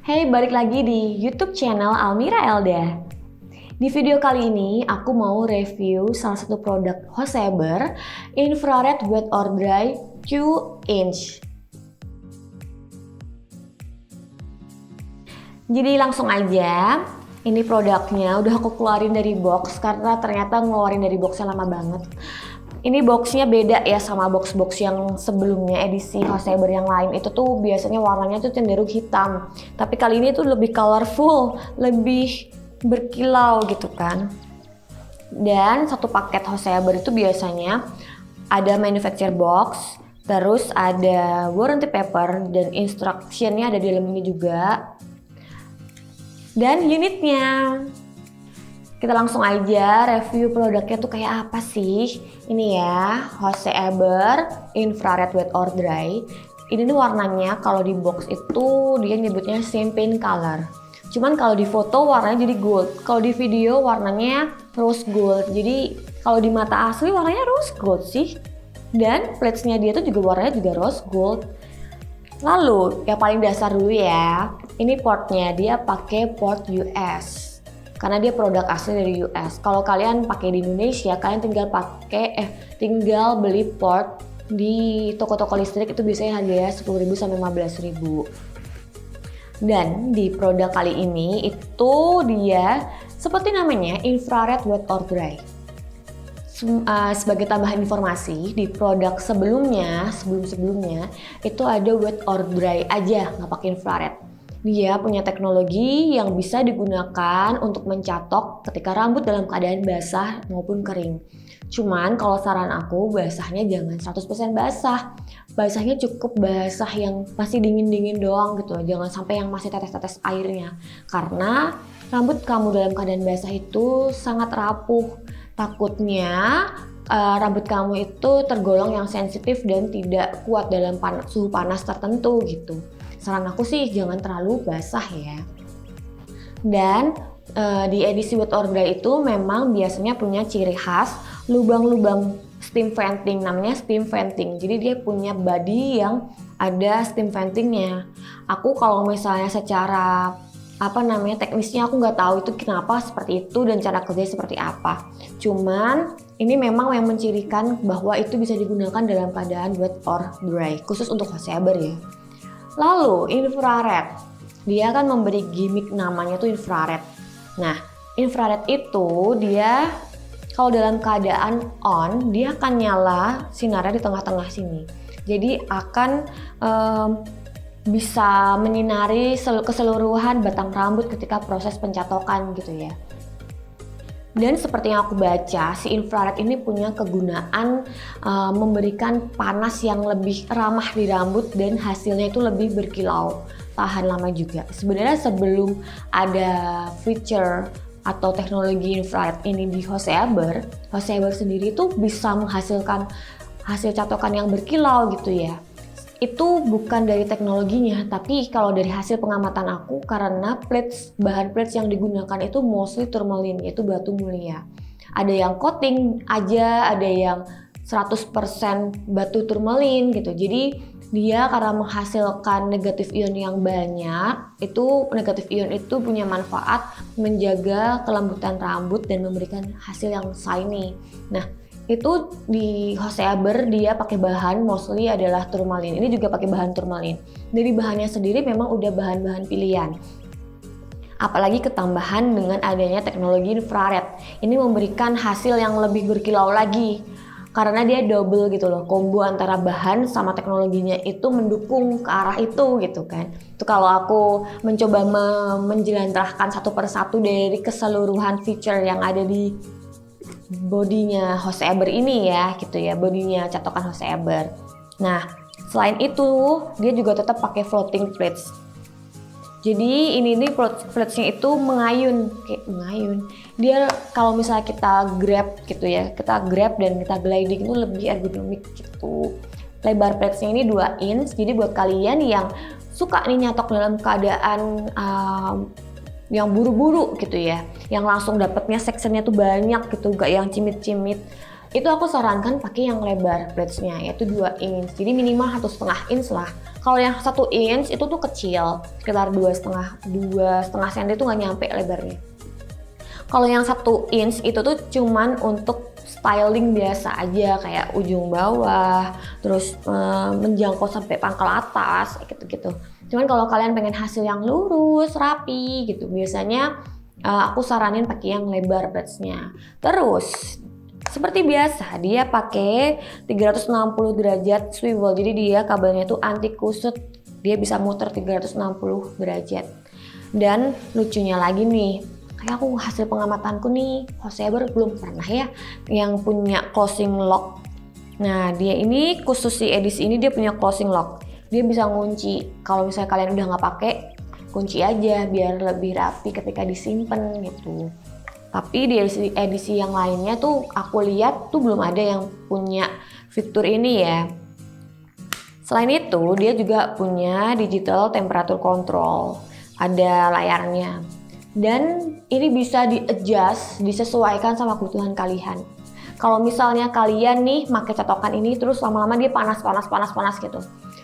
Hey, balik lagi di YouTube channel Almira Elda. Di video kali ini aku mau review salah satu produk Hoseber Infrared Wet or Dry 2-inch. Jadi langsung aja, ini produknya udah aku keluarin dari box karena ternyata ngeluarin dari boxnya lama banget. Ini boxnya beda ya sama box-box yang sebelumnya edisi Hoseber yang lain. Itu tuh biasanya warnanya tuh cenderung hitam. Tapi kali ini tuh lebih colorful, lebih berkilau gitu kan. Dan satu paket Hoseber itu biasanya ada manufacturer box, terus ada warranty paper dan instructionnya ada di dalam ini juga. Dan unitnya. Kita langsung aja review produknya tuh kayak apa sih. Ini ya, Hoseber Infrared Wet or Dry. Ini nih warnanya kalau di box itu dia nyebutnya champagne color. Cuman kalau di foto warnanya jadi gold. Kalau di video warnanya rose gold. Jadi kalau di mata asli warnanya rose gold sih. Dan plates-nya dia tuh juga warnanya juga rose gold. Lalu yang paling dasar dulu ya, ini portnya dia pakai port US. Karena dia produk asli dari US. Kalau kalian pakai di Indonesia, kalian tinggal beli port di toko-toko listrik itu biasanya harganya 10.000 sampai 15.000. Dan di produk kali ini itu dia seperti namanya infrared wet or dry. Sebagai tambahan informasi, di produk sebelumnya itu ada wet or dry aja, nggak pakai infrared. Dia punya teknologi yang bisa digunakan untuk mencatok ketika rambut dalam keadaan basah maupun kering. Cuman kalau saran aku basahnya jangan 100% basah. Basahnya cukup basah yang masih dingin-dingin doang gitu. Jangan sampai yang masih tetes-tetes airnya. Karena rambut kamu dalam keadaan basah itu sangat rapuh. Takutnya rambut kamu itu tergolong yang sensitif dan tidak kuat dalam suhu panas tertentu gitu. Saran aku sih jangan terlalu basah ya. Dan di edisi wet or dry itu memang biasanya punya ciri khas lubang-lubang steam venting, namanya steam venting. Jadi dia punya body yang ada steam ventingnya. Aku kalau misalnya secara teknisnya aku nggak tahu itu kenapa seperti itu dan cara kerjanya seperti apa. Cuman ini memang yang mencirikan bahwa itu bisa digunakan dalam keadaan wet or dry, khusus untuk Hoseber ya. Lalu infrared, dia kan memberi gimmick namanya tuh infrared. Nah, infrared itu dia kalau dalam keadaan on, dia akan nyala sinarnya di tengah-tengah sini. Jadi akan bisa menyinari keseluruhan batang rambut ketika proses pencatokan gitu ya. Dan seperti yang aku baca, si infrared ini punya kegunaan memberikan panas yang lebih ramah di rambut dan hasilnya itu lebih berkilau, tahan lama juga. Sebenarnya sebelum ada feature atau teknologi infrared ini di Hoseber sendiri tuh bisa menghasilkan hasil catokan yang berkilau gitu ya. Itu bukan dari teknologinya, tapi kalau dari hasil pengamatan aku, karena bahan plates yang digunakan itu mostly tourmaline, yaitu batu mulia. Ada yang coating aja, ada yang 100% batu tourmaline gitu. Jadi dia karena menghasilkan negatif ion yang banyak, itu negatif ion itu punya manfaat menjaga kelembutan rambut dan memberikan hasil yang shiny. Nah, itu di Hoseber dia pakai bahan mostly adalah tourmaline. Ini juga pakai bahan tourmaline. Dari bahannya sendiri memang udah bahan-bahan pilihan. Apalagi ketambahan dengan adanya teknologi infrared. Ini memberikan hasil yang lebih berkilau lagi. Karena dia double gitu loh, combo antara bahan sama teknologinya itu mendukung ke arah itu gitu kan. Itu kalau aku mencoba menjelantarkan satu persatu dari keseluruhan feature yang ada di bodinya Hoseber ini ya gitu ya, bodinya catokan Hoseber. Nah, selain itu dia juga tetap pakai floating plates. Jadi ini nih platesnya itu mengayun. Dia kalau misalnya kita grab gitu ya, kita grab dan kita gliding itu lebih ergonomik gitu. Lebar platesnya ini 2 inch. Jadi buat kalian yang suka nih nyatok dalam keadaan yang buru-buru gitu ya, yang langsung dapetnya sectionnya tuh banyak gitu, gak yang cimit-cimit. itu aku sarankan pakai yang lebar braids-nya, yaitu 2 inch. Jadi minimal 1,5 inch lah. Kalau yang 1 inch itu tuh kecil, sekitar 2,5 cm itu nggak nyampe lebarnya. Kalau yang 1 inch itu tuh cuman untuk styling biasa aja, kayak ujung bawah, terus menjangkau sampai pangkal atas, gitu-gitu. Cuman kalau kalian pengen hasil yang lurus, rapi gitu, biasanya aku saranin pakai yang lebar braids-nya. Terus seperti biasa, dia pakai 360 derajat swivel, jadi dia kabelnya tuh anti kusut, dia bisa muter 360 derajat. Dan lucunya lagi nih, kayak aku hasil pengamatanku nih, Hoseaber belum pernah ya yang punya closing lock. Nah dia ini khusus si edisi ini dia punya closing lock, dia bisa ngunci. Kalau misalnya kalian udah nggak pakai, kunci aja biar lebih rapi ketika disimpan gitu. Tapi di edisi yang lainnya tuh aku lihat tuh belum ada yang punya fitur ini ya. Selain itu dia juga punya digital temperature control, ada layarnya. Dan ini bisa di-adjust, disesuaikan sama kebutuhan kalian. Kalau misalnya kalian nih pakai catokan ini terus lama-lama dia panas gitu.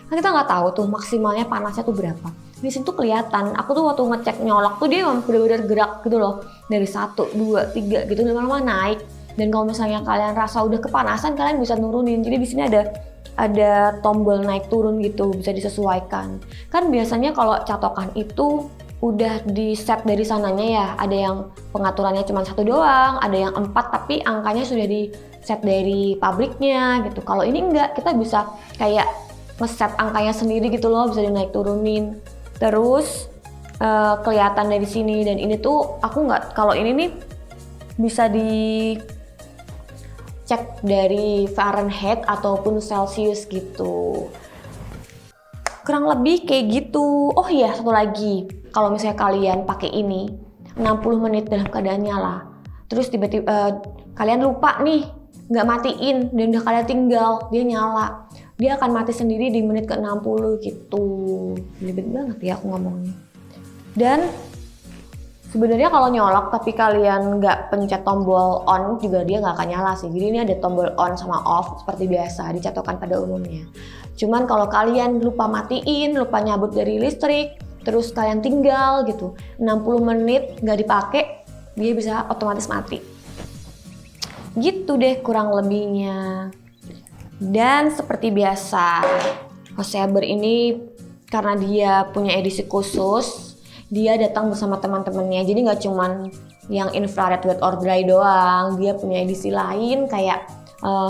Nah, kita nggak tahu tuh maksimalnya panasnya tuh berapa. Di situ kelihatan, aku tuh waktu ngecek nyolok tuh dia bener-bener gerak gitu loh. Dari 1, 2, 3 gitu lama-lama naik. Dan kalau misalnya kalian rasa udah kepanasan, kalian bisa nurunin. Jadi di sini ada tombol naik turun gitu, bisa disesuaikan. Kan biasanya kalau catokan itu udah di set dari sananya ya, ada yang pengaturannya cuma 1 doang, ada yang 4 tapi angkanya sudah di set dari pabriknya gitu. Kalau ini enggak, kita bisa kayak ngeset angkanya sendiri gitu loh, bisa dinaik turunin. Terus kelihatan dari sini, dan ini tuh aku nggak, kalau ini nih bisa dicek dari Fahrenheit ataupun Celsius gitu. Kurang lebih kayak gitu. Oh iya, satu lagi. Kalau misalnya kalian pakai ini 60 menit dalam keadaan nyala, terus tiba-tiba kalian lupa nih nggak matiin dan udah kalian tinggal, dia nyala. Dia akan mati sendiri di menit ke-60 gitu. Belibet banget ya aku ngomongnya. Dan sebenarnya kalau nyolok tapi kalian nggak pencet tombol on juga dia nggak akan nyala sih. Jadi ini ada tombol on sama off seperti biasa dicatokan pada umumnya. Cuman kalau kalian lupa matiin, lupa nyabut dari listrik, terus kalian tinggal gitu 60 menit nggak dipakai, dia bisa otomatis mati. Gitu deh kurang lebihnya. Dan seperti biasa, Hoseaber ini karena dia punya edisi khusus, dia datang bersama teman-temannya. Jadi nggak cuman yang infrared wet or dry doang, dia punya edisi lain kayak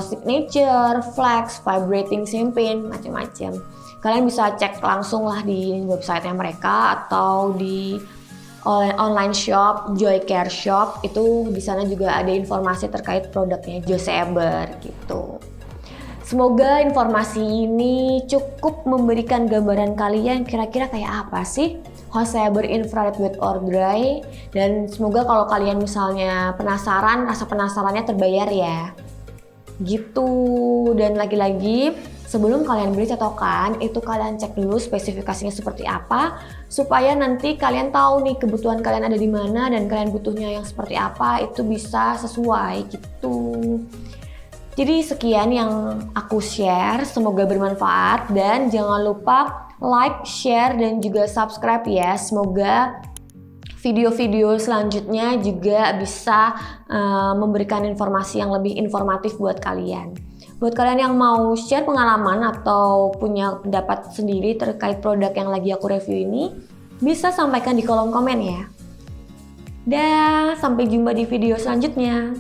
signature, flex, vibrating champagne, macam-macam. Kalian bisa cek langsung lah di websitenya mereka atau di online shop Joy Care Shop, itu di sana juga ada informasi terkait produknya Hoseaber gitu. Semoga informasi ini cukup memberikan gambaran kalian kira-kira kayak apa sih Hoseaber infrared wet or dry, dan semoga kalau kalian misalnya penasaran, rasa penasarannya terbayar ya. Gitu. Dan lagi-lagi sebelum kalian beli catokan, itu kalian cek dulu spesifikasinya seperti apa supaya nanti kalian tahu nih kebutuhan kalian ada di mana dan kalian butuhnya yang seperti apa, itu bisa sesuai gitu. Jadi sekian yang aku share, semoga bermanfaat dan jangan lupa like, share, dan juga subscribe ya. Semoga video-video selanjutnya juga bisa memberikan informasi yang lebih informatif buat kalian. Buat kalian yang mau share pengalaman atau punya pendapat sendiri terkait produk yang lagi aku review ini, bisa sampaikan di kolom komen ya. Dah, sampai jumpa di video selanjutnya.